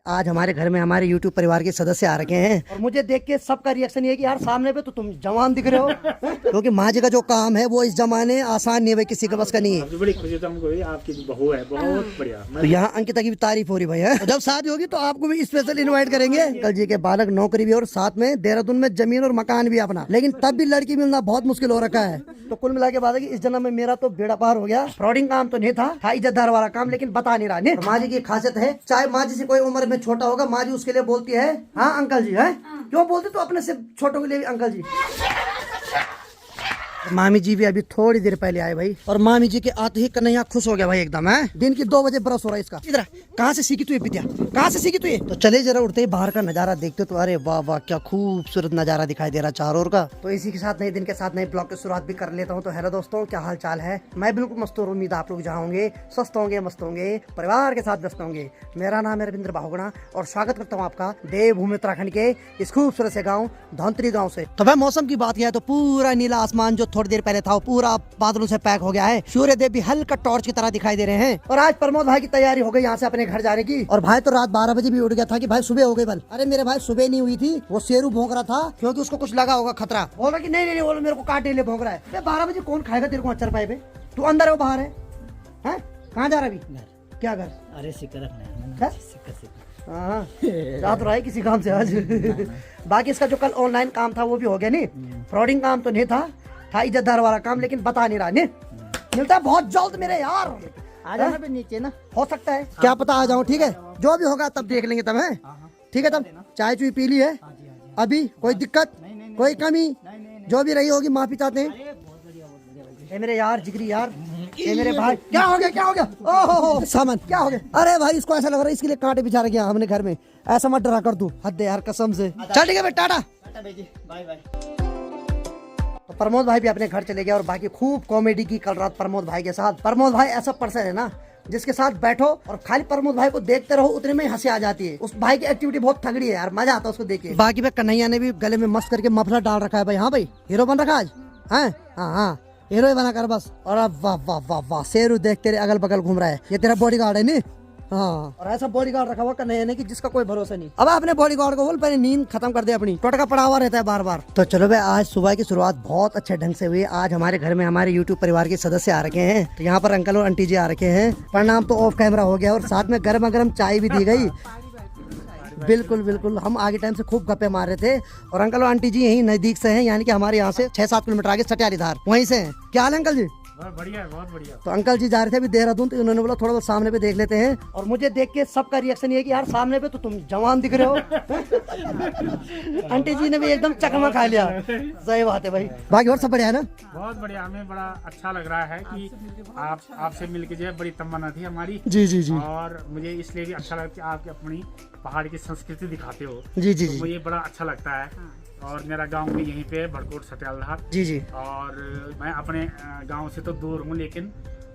आज हमारे घर में हमारे YouTube परिवार के सदस्य आ रखे हैं और मुझे देख के सबका रिएक्शन ये कि यार सामने पे तो तुम जवान दिख रहे हो क्योंकि माँ जी का जो काम है वो इस जमाने आसान नहीं है भाई, किसी के बस का नहीं है। बड़ी खुशी तो हमको आपकी बहू है, बहुत बढ़िया। तो यहाँ अंकिता की भी तारीफ हो रही भाई है। जब शादी होगी तो आपको भी स्पेशल इनवाइट करेंगे। अंकल जी के बालक नौकरी भी और साथ में देहरादून में जमीन और मकान भी अपना, लेकिन तब भी लड़की मिलना बहुत मुश्किल हो रखा है। तो कुल मिला के बात है कि इस जन्म में मेरा तो बेड़ा पार हो गया। फ्रॉडिंग काम तो नहीं था इज्जतदार वाला काम, लेकिन बता नहीं रहा। माँ जी की खासियत है, चाहे माँ जी से कोई उम्र में छोटा होगा, माँ जी उसके लिए बोलती है हाँ अंकल जी है। क्यों बोलते तो अपने से छोटों के लिए भी अंकल जी। मामी जी भी अभी थोड़ी देर पहले आए भाई, और मामी जी के आते ही कन्हैया खुश हो गया भाई एकदम है। दिन की 2 बजे ब्रश हो रहा है इसका। इधर कहाँ से सीखी तू ये विद्या, कहाँ से सीखी तू ये? तो चले जरा उठते ही बाहर का नजारा देखते तो अरे वाह वाह क्या खूबसूरत नजारा दिखाई दे रहा चारों ओर का। तो इसी के साथ नए दिन के साथ नए ब्लॉग की शुरुआत भी कर लेता हूँ। तो हेलो दोस्तों, क्या हाल चाल है? मैं बिल्कुल मस्त हूँ, उम्मीद आप लोग जहाँ होंगे स्वस्थ होंगे, मस्त होंगे, परिवार के साथ व्यस्त होंगे। मेरा नाम है रविंद्र बाहुगुणा और स्वागत करता हूँ आपका देवभूमि उत्तराखंड के इस खूबसूरत से गाँव धौंतरी गाँव से। तो भाई मौसम की बात किया तो पूरा नीला आसमान जो थोड़ी देर पहले था पूरा बादलों से पैक हो गया है। सूर्य देव भी हल्का टॉर्च की तरह दिखाई दे रहे हैं। और आज प्रमोद भाई की तैयारी हो गई यहाँ से अपने घर जाने की। और भाई तो रात 12 बजे भी उठ गया था कि भाई सुबह हो गई। बल अरे मेरे भाई सुबह नहीं हुई थी, वो शेरू भौंक रहा था क्योंकि उसको कुछ लगा होगा खतरा। बोल रहा कि नहीं नहीं बोलो मेरे को काटने लिए भौंक रहा है। 12 बजे कौन खाएगा तेरे को अच्चर पाए पे? तू अंदर है वो बाहर है? कहाँ जा रहा अभी? क्या घर? अरे सिक्का हाँ जा तो रहा है किसी काम से आज। बाकी इसका जो कल ऑनलाइन काम था वो भी हो गया। नहीं फ्रॉडिंग काम तो नहीं था इज्जतदार वाला काम, लेकिन बता नहीं रहा। नहीं मिलता है बहुत जल्द मेरे यार। आ जाना पे नीचे ना, हो सकता है क्या पता आ जाऊं। ठीक है जो भी होगा तब देख लेंगे तब है। ठीक है तब चाय चुई पी ली है अभी? कोई दिक्कत कोई कमी जो भी रही होगी माफी चाहते हैं। ए मेरे यार जिगरी यार, ए मेरे भाई क्या हो गया क्या हो गया? ओहो सामान क्या हो गया? अरे भाई इसको ऐसा लग रहा है इसके लिए कांटे बिछा रखे हैं हमने घर में। ऐसा मत डरा कर तू, हद है यार कसम से। चल ठीक है टाटा बाय बाय। तो प्रमोद भाई भी अपने घर चले गया और बाकी खूब कॉमेडी की कल रात प्रमोद भाई के साथ। प्रमोद भाई ऐसा पर्सन है ना जिसके साथ बैठो और खाली प्रमोद भाई को देखते रहो, उतने में हंसी आ जाती है। उस भाई की एक्टिविटी बहुत तगड़ी है यार, मजा आता है उसको देख के। बाकी भाई कन्हैया ने भी गले में मस्त करके मफलर डाल रखा है भाई। हाँ भाई हीरो बन रखा आज है। हाँ हीरो ही बना कर बस। और अब वाह वाह वाह वाह शेरू देख तेरे अगल बगल घूम रहा है, ये तेरा बॉडी गार्ड है नहीं? हाँ और ऐसा बॉडी गार्ड रखा हुआ कन्हैया ने कि जिसका कोई भरोसा नहीं। अब अपने बॉडी गार्ड को बोल पहले नींद खत्म कर दे अपनी, टोटका पड़ा हुआ रहता है बार बार। तो चलो भाई आज सुबह की शुरुआत बहुत अच्छे ढंग से हुई। आज हमारे घर में हमारे YouTube परिवार के सदस्य आ रखे हैं। तो यहाँ पर अंकल और आंटी जी आ रखे हैं। प्रणाम तो ऑफ कैमरा हो गया और साथ में गर्मा गर्म चाय भी दी गई। बिल्कुल बिल्कुल हम आगे टाइम से खूब गप्पे मार रहे थे। और अंकल और आंटी जी यही नजदीक से हैं, यानी कि हमारे यहाँ से 6-7 किलोमीटर आगे सटियालीधार वहीं से हैं। क्या हाल है अंकल जी? बढ़िया है, बहुत बढ़िया। तो अंकल जी जा रहे थे अभी देहरादून, तो उन्होंने बोला थोड़ा बहुत सामने पे देख लेते हैं। और मुझे देख के सबका रिएक्शन ये कि यार सामने पे तो तुम जवान दिख रहे हो। आंटी जी ने भी एकदम चकमा खा लिया। सही बात है भाई। बाकी और सब बढ़िया है ना? बहुत बढ़िया, हमें बड़ा अच्छा लग रहा है कि आपसे मिलके जो है बड़ी तमन्ना थी हमारी। जी जी जी। और मुझे इसलिए भी अच्छा लगता है आप अपनी पहाड़ की संस्कृति दिखाते हो। जी जी जी। मुझे बड़ा अच्छा लगता है। और मेरा गांव भी यहीं पे है, भड़कोट सटियालधार। जी जी। और मैं अपने गांव से तो दूर हूँ, लेकिन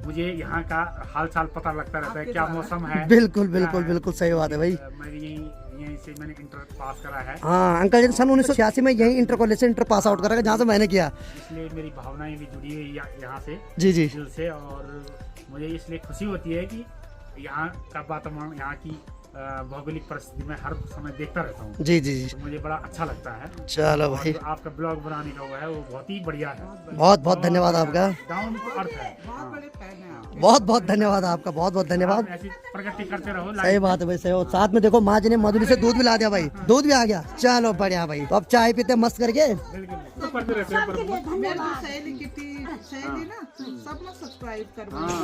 मुझे यहाँ का हाल चाल पता लगता रहता है, क्या मौसम है। बिल्कुल बिल्कुल बिल्कुल सही बात है भाई। मैं यहीं से मैंने इंटर पास करा है। हाँ अंकल जी सन 1986 में यही इंटर कॉलेज से इंटर पास आउट करा जहाँ से मैंने किया। इसलिए मेरी भावनाएं भी जुड़ी हुई यहाँ से, जी जी दिल से। और मुझे इसलिए खुशी होती है कि यहाँ का वातावरण, यहाँ की भौगोलिक परिस्थिति में हर समय देखता रहता हूँ। जी जी जी। तो मुझे बड़ा अच्छा लगता है। चलो भाई आपका ब्लॉग बनाने का हुआ है वो बहुत ही बढ़िया है। बहुत बहुत धन्यवाद आपका। डाउन टू अर्थ है। बहुत बहुत धन्यवाद आपका, बहुत बहुत धन्यवाद। ऐसी प्रगति करते रहो। सही बात है भाई सही। और साथ में देखो माँ जी ने मधुरी से दूध भी ला दिया भाई, दूध भी आ गया। चलो बढ़िया भाई। तो अब चाय पीते मस्त करके। बिल्कुल करते रहते हैं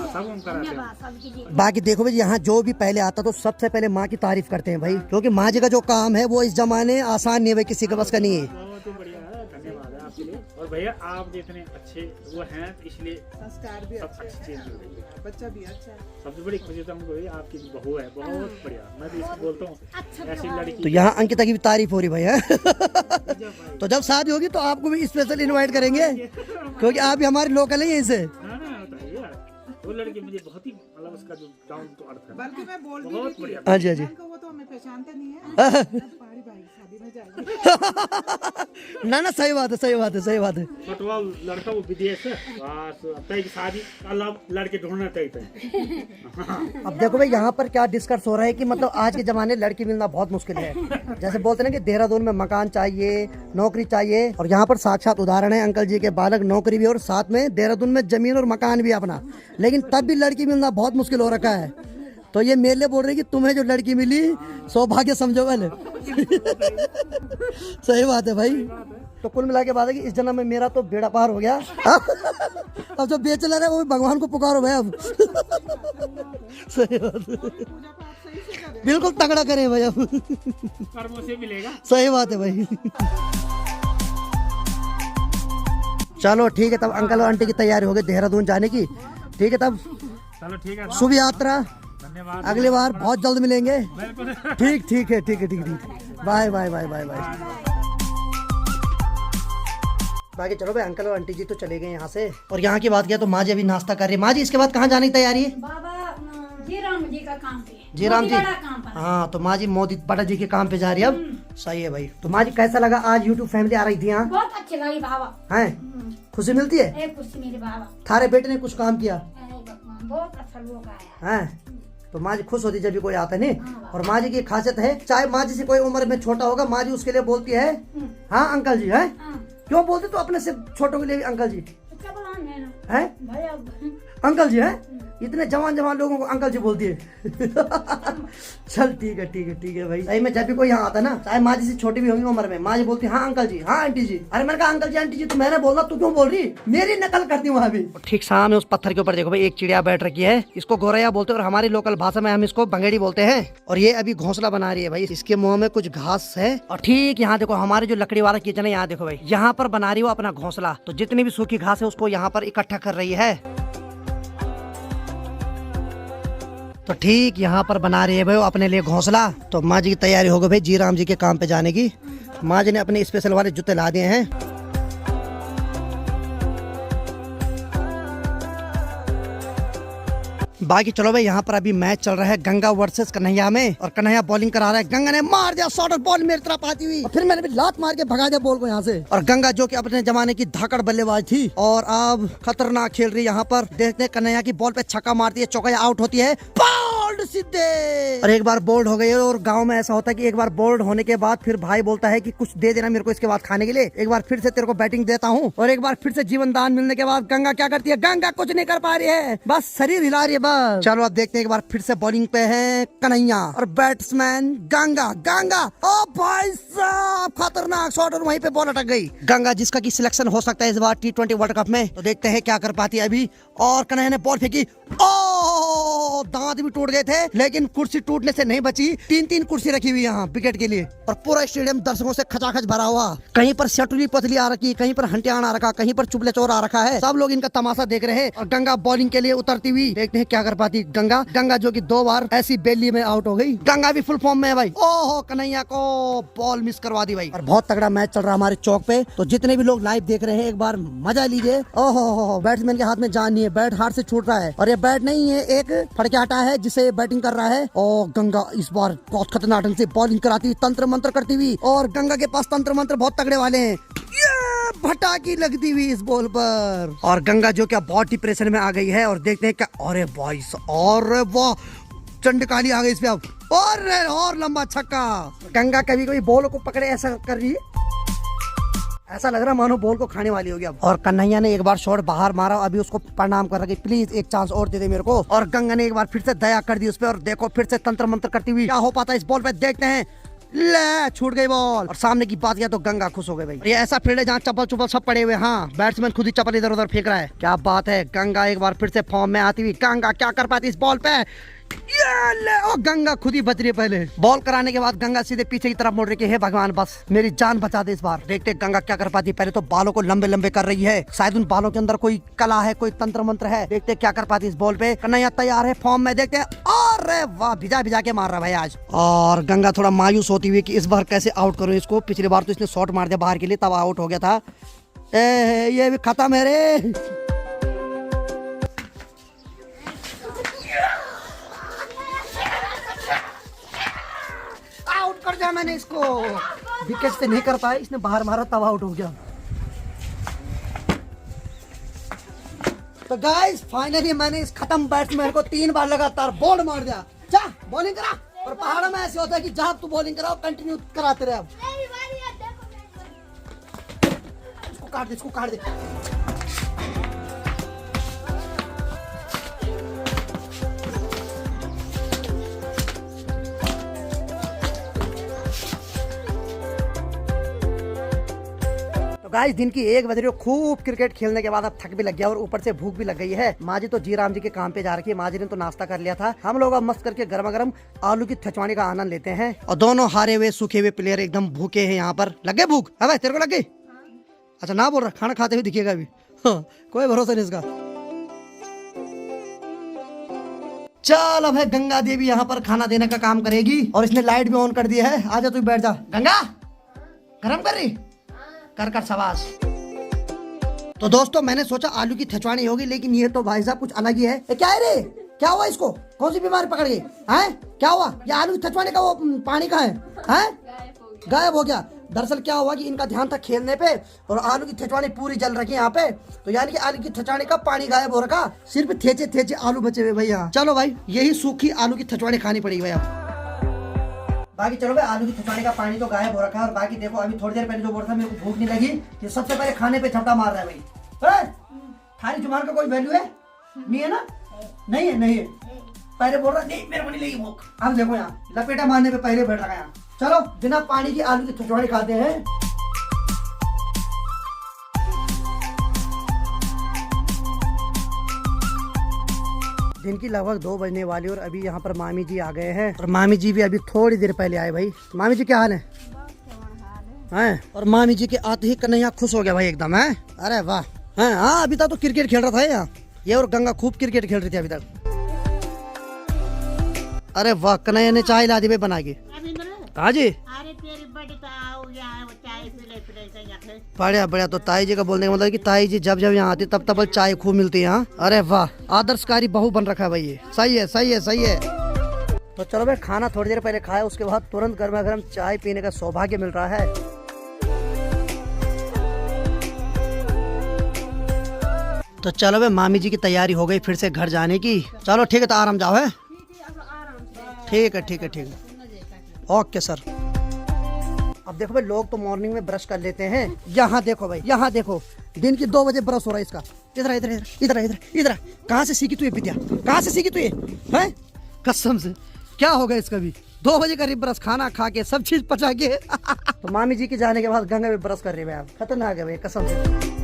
सब हम कराते हैं। बाकी देखो भाई यहाँ जो भी पहले आता तो सबसे पहले माँ की तारीफ करते हैं भाई, क्योंकि माँ जी का जो काम है वो इस जमाने आसान नहीं है भाई, किसी के बस का नहीं है। बहुत ही बढ़िया है, धन्यवाद है आपके लिए। और भैया आप जितने अच्छे वो हैं, इसलिए संस्कार भी सब अच्छे अच्छी चीज मिल रही है। बच्चा भी अच्छा है। सबसे बड़ी खुशी तो हमको ये आपकी बहू है, बहुत बढ़िया। मैं तो इसको बोलता हूँ ऐसी लड़की। तो यहाँ अंकिता की भी तारीफ हो रही भाई है। तो जब शादी होगी तो आपको भी स्पेशल इनवाइट करेंगे, क्योंकि आप भी हमारे लोकल है यहीं से। वो लड़की मुझे बहुत ही मतलब उसका जो डाउन टू अर्थ है, बल्कि मैं बोल भी बहुत रही बढ़िया। थी, हाँ जी हाँ जी। को वो तो हमें पहचानते नहीं है। पहाड़ी भाई शादी में जाएंगे। ना ना सही बात है, सही बात है, सही बात है। छोटवा लड़का वो विदेश है, बस तय की शादी अलग लड़के ढूंढना तय तय। अब देखो भाई यहाँ पर क्या डिस्कस हो रहा है कि मतलब आज के जमाने लड़की मिलना बहुत मुश्किल है। जैसे बोलते हैं ना कि देहरादून में मकान चाहिए, नौकरी चाहिए, और यहाँ पर साक्षात उदाहरण है अंकल जी के, बालक नौकरी भी और साथ में देहरादून में जमीन और मकान भी अपना, लेकिन तब भी लड़की मिलना बहुत मुश्किल हो रखा है। तो ये मेरे लिए बोल रहे कि तुम्हें जो लड़की मिली सौभाग्य समझो पहले। सही बात है भाई। तो कुल मिला के बात है कि इस जन्म में मेरा तो बेड़ा पार हो गया। अब जो बेचला रहे वो भी भगवान को पुकारो भाई अब। सही बात है, बिल्कुल तगड़ा करें भाई अब, कर्मों से मिलेगा। सही बात है भाई। चलो ठीक है, तब अंकल और आंटी की तैयारी हो गई देहरादून जाने की। ठीक है तब चलो ठीक है, शुभ यात्रा, धन्यवाद। अगली बार बहुत जल्द मिलेंगे। बिल्कुल। ठीक ठीक है, ठीक है, ठीक है, ठीक। Bye bye bye bye bye. बाकी चलो भाई, अंकल और आंटी जी तो चले गए यहाँ से। और यहाँ की बात किया तो माँ जी अभी नाश्ता कर रही है। माँ जी इसके बाद कहाँ जाने की तैयारी है? बाबा जी राम जी का काम पे, जी राम जी, मोदी बड़ा काम पर। हाँ तो माँ जी मोदी बड़ा जी के काम पे जा रही है अब। सही है भाई। तो माँ जी कैसा लगा आज यूट्यूब फैमिली आ रही थी यहाँ? बहुत अच्छी लगी बाबा। है खुशी मिलती है? एक कुछ मेरे बाबा, थारे बेटे ने कुछ काम किया बहुत अच्छा लोग आया। है, तो माँ जी खुश होती जब भी कोई आता नहीं। और माँ जी की खासियत है, चाहे माँ जी से कोई उम्र में छोटा होगा, माँ जी उसके लिए बोलती है हाँ अंकल जी। है क्यों बोलती तो अपने से छोटों के लिए भी अंकल जी क्या बोला मैंने है? भैया अंकल जी है, इतने जवान जवान लोगों को अंकल जी बोलती है। चल ठीक है, ठीक है, ठीक है भाई। सही में जब भी कोई यहाँ आता ना, चाहे माँ जी से छोटी भी होंगी उम्र में, माँ जी बोलती हाँ अंकल जी, हाँ आंटी जी। अरे मैंने कहा अंकल जी आंटी जी तो मैंने बोला, तू क्यों बोल रही? मेरी नकल करती हूँ वहाँ भी। ठीक सामने उस पत्थर के ऊपर देखो भाई, एक चिड़िया बैठ रखी है। इसको गोरैया बोलते हैं और हमारी लोकल भाषा में हम इसको बंगेड़ी बोलते हैं। और ये अभी घोंसला बना रही है भाई, इसके मुंह में कुछ घास है। और ठीक यहाँ देखो हमारे जो लकड़ी वाला किचन है, यहाँ देखो भाई, यहाँ पर बना रही हो अपना घोंसला। तो जितनी भी सूखी घास है उसको यहाँ पर इकट्ठा कर रही है। तो ठीक यहाँ पर बना रही है भाई वो अपने लिए घोंसला। तो माँ जी की तैयारी हो गई भाई जी राम जी के काम पे जाने की। माँ जी ने अपने स्पेशल वाले जूते ला दिए हैं। बाकी चलो भाई, यहाँ पर अभी मैच चल रहा है गंगा वर्सेस कन्हैया में, और कन्हैया बॉलिंग करा रहा है। गंगा ने मार दिया शॉर्ट, बॉल मेरी तरफ आती हुई, और फिर मैंने भी लात मार के भगा दिया बॉल को यहाँ से। और गंगा जो कि अपने जमाने की धाकड़ बल्लेबाज थी और अब खतरनाक खेल रही है। यहाँ पर देखते हैं कन्हैया की बॉल पे छक्का मारती है, चौका आउट होती है, बोल्ड सीधे। और एक बार बोल्ड हो गई है। और गाँव में ऐसा होता है कि एक बार बोल्ड होने के बाद फिर भाई बोलता है कि कुछ दे देना मेरे को इसके बाद खाने के लिए, एक बार फिर से तेरे को बैटिंग देता हूँ। और एक बार फिर से जीवन दान मिलने के बाद गंगा क्या करती है? गंगा कुछ नहीं कर पा रही है, बस शरीर हिला रही है बस। चलो अब देखते हैं, एक बार फिर से बॉलिंग पे है कन्हैया और बैट्समैन गंगा। गंगा ओ भाई साहब खतरनाक शॉट, और वहीं पे बॉल अटक गई। गंगा जिसका की सिलेक्शन हो सकता है इस बार T20 वर्ल्ड कप में, तो देखते हैं क्या कर पाती है अभी। और कन्हैया ने बॉल फेंकी, ओ दांत भी टूट गए थे, लेकिन कुर्सी टूटने से नहीं बची। 3-3 कुर्सी रखी हुई यहाँ विकेट के लिए, और पूरा स्टेडियम दर्शकों से खचाखच भरा हुआ। कहीं पर शटुली पतली आ रखी, कहीं पर हंटियान आ रखा, कहीं पर चुपले चोर आ रखा है। सब लोग इनका तमाशा देख रहे हैं। और गंगा बॉलिंग के लिए उतरती हुई, देखते हैं क्या कर पाती गंगा। गंगा जो कि 2 बार ऐसी बेली में आउट हो गई। गंगा भी फुल फॉर्म में है भाई। ओहो कन्हैया को बॉल मिस करवा दी भाई। और बहुत तगड़ा मैच चल रहा है हमारे चौक पे, तो जितने भी लोग लाइव देख रहे हैं एक बार मजा लीजिए। ओहो बैट्समैन के हाथ में जान नहीं है, बैट हाथ से छूट रहा है, और ये बैट नहीं है, एक फड़कियाटा है जिसे बैटिंग कर रहा है। और गंगा इस बार बहुत खतरनाक ढंग से बॉलिंग कराती हुई, तंत्र मंत्र करती हुई, और गंगा के पास तंत्र मंत्र बहुत तगड़े वाले हैं। भटाकी लगती हुई इस बॉल पर, और गंगा जो क्या बहुत डिप्रेशन में आ गई है। और देखते हैं क्या, अरे भाई और वाह चंडकाली आ गई इस पे अब, और लंबा छक्का। गंगा कभी कभी बॉल को पकड़े ऐसा कर रही है, ऐसा लग रहा है मानो बॉल को खाने वाली होगी अब। और कन्हैया ने एक बार शॉट बाहर मारा, अभी उसको प्रणाम कर रही, प्लीज एक चांस और दे दे मेरे को। और गंगा ने एक बार फिर से दया कर दी उस पर, और देखो फिर से तंत्र मंत्र करती हुई क्या हो पाता है इस बॉल पे, देखते हैं। ले छूट गई बॉल, और सामने की बात किया तो गंगा खुश हो गए भाई। ये ऐसा फील्ड है जहाँ चप्पल चुप्पल सब पड़े हुए, हाँ बैट्समैन खुद ही चप्पल इधर उधर फेंक रहा है। क्या बात है, गंगा एक बार फिर से फॉर्म में आती हुई। गंगा क्या कर पाती इस बॉल पे, ये ले, ओ गंगा खुद ही बच रही है। पहले बॉल कराने के बाद गंगा सीधे पीछे की तरफ मुड़ रही है, भगवान बस मेरी जान बचा दे इस बार। देखते गंगा क्या कर पाती है। पहले तो बालों को लंबे लंबे कर रही है, शायद उन बालों के अंदर कोई कला है, कोई तंत्र मंत्र है। देखते क्या कर पाती इस बॉल पे। कन्हैया तैयार है, फॉर्म में, देखते हैं। अरे वाह भिजा भिजा के मार रहा भाई आज। और गंगा थोड़ा मायूस होती हुई कि इस बार कैसे आउट करूं इसको, पिछली बार तो इसने शॉट मार दिया बाहर के लिए, तब आउट हो गया था। ये भी खत्म है रे। आउट कर दिया मैंने इसको, विकेट से नहीं कर पाए, इसने बाहर मारा तब आउट हो गया। तो गाइस फाइनली मैंने इस खत्म बैट्समैन को 3 बार लगातार बॉल मार दिया। जा बॉलिंग करा। और पहाड़ों में ऐसे होता है कि जहाँ तू बॉलिंग कराओ कंटिन्यू कराते रहे। अब इसको काट दे, इसको काट दे। तो गाइस दिन की 1 बज रही हो, खूब क्रिकेट खेलने के बाद अब थक भी लग गया और ऊपर से भूख भी लग गई है। माँ जी तो जी राम जी के काम पे जा रखी है। माँ जी ने तो नाश्ता कर लिया था। हम लोग अब मस्त करके गर्मा गर्म आलू की थचवानी का आनंद लेते हैं। और दोनों हारे हुए सूखे हुए प्लेयर एकदम भूखे हैं यहाँ पर। लगे भूख? है तेरे को लगे? अच्छा ना बोल रहा, खाना खाते हुए दिखेगा अभी। हाँ, कोई भरोसा नहीं इसका। चल अब है गंगा देवी यहाँ पर खाना देने का काम करेगी और इसने लाइट भी ऑन कर दी है। आजा तू बैठ जा। गंगा गरम कर रही? कर शाबाश। तो दोस्तों मैंने सोचा आलू की थचवानी होगी, लेकिन ये तो भाई साहब कुछ अलग ही है। क्या है रे? क्या हुआ इसको? कौन सी बीमारी पकड़ गई? हैं? क्या हुआ? ये आलू की थचवानी का वो पानी कहाँ है? हैं? गायब हो गया। दरअसल क्या हुआ कि इनका ध्यान था खेलने पे और आलू की थचवानी पूरी जल रखी है यहाँ पे। तो यानी कि आलू की थचवानी का पानी गायब हो रखा, सिर्फ थेचे आलू बचे हुए भैया। चलो भाई यही सूखी आलू की थचवानी खानी पड़ेगी भैया। बाकी चलो भाई आलू की थचवानी का पानी तो गायब हो रखा है। और बाकी देखो अभी थोड़ी देर पहले जो बोल रहा था मेरे को भूख नहीं लगी, ये सबसे पहले खाने पे झपटा मार रहा है भाई। थाली जुबान का कोई वैल्यू है? नहीं है ना? नहीं है, नहीं है। पहले बोल रहा नहीं मेरे को नहीं लगी भूख। अब देखो यहाँ लपेटा मारने पे पहले बैठ रखा है यहाँ। चलो बिना पानी की आलू की थचवानी खाते हैं। दिन की लगभग 2 बजने वाली और अभी यहाँ पर मामी जी आ गए हैं। और मामी जी भी अभी थोड़ी देर पहले आए भाई। मामी जी क्या हाल है? हैं? और मामी जी के आते ही कन्हैया खुश हो गया भाई एकदम। है अरे वाह। हैं? हाँ अभी तक तो क्रिकेट खेल रहा था यहाँ। ये और गंगा खूब क्रिकेट खेल रही थी अभी तक। अरे वाह कन्हैया ने चाय ला दी भाई बना के। हाँ जी बढ़िया बढ़िया। तो ताई जी का बोलने का मतलब कि ताई जी जब जब यहाँ आती तब तब चाय खूब मिलती है यहाँ। अरे वाह आदर्शकारी बहू बन रखा है भाई ये। सही है सही है सही है। तो चलो भाई खाना थोड़ी देर पहले खाया, उसके बाद तुरंत गर्मा गर्म चाय पीने का सौभाग्य मिल रहा है। तो चलो भाई मामी जी की तैयारी हो गई फिर से घर जाने की। चलो ठीक है तो आराम जाओ है। ठीक है ठीक है ठीक है ओके सर। अब देखो भाई लोग तो मॉर्निंग में ब्रश कर लेते हैं। यहाँ देखो भाई, यहाँ देखो दिन की 2 बजे ब्रश हो रहा है इसका। इधर इधर इधर इधर इधर कहाँ से सीखी तू ये विद्या? कहाँ से सीखी तू ये? हैं? कसम से क्या होगा इसका भी? 2 बजे करीब ब्रश, खाना खा के सब चीज पचा के। तो मामी जी के जाने के बाद गंगा में ब्रश कर रही है। खतरनाक है भाई कसम से।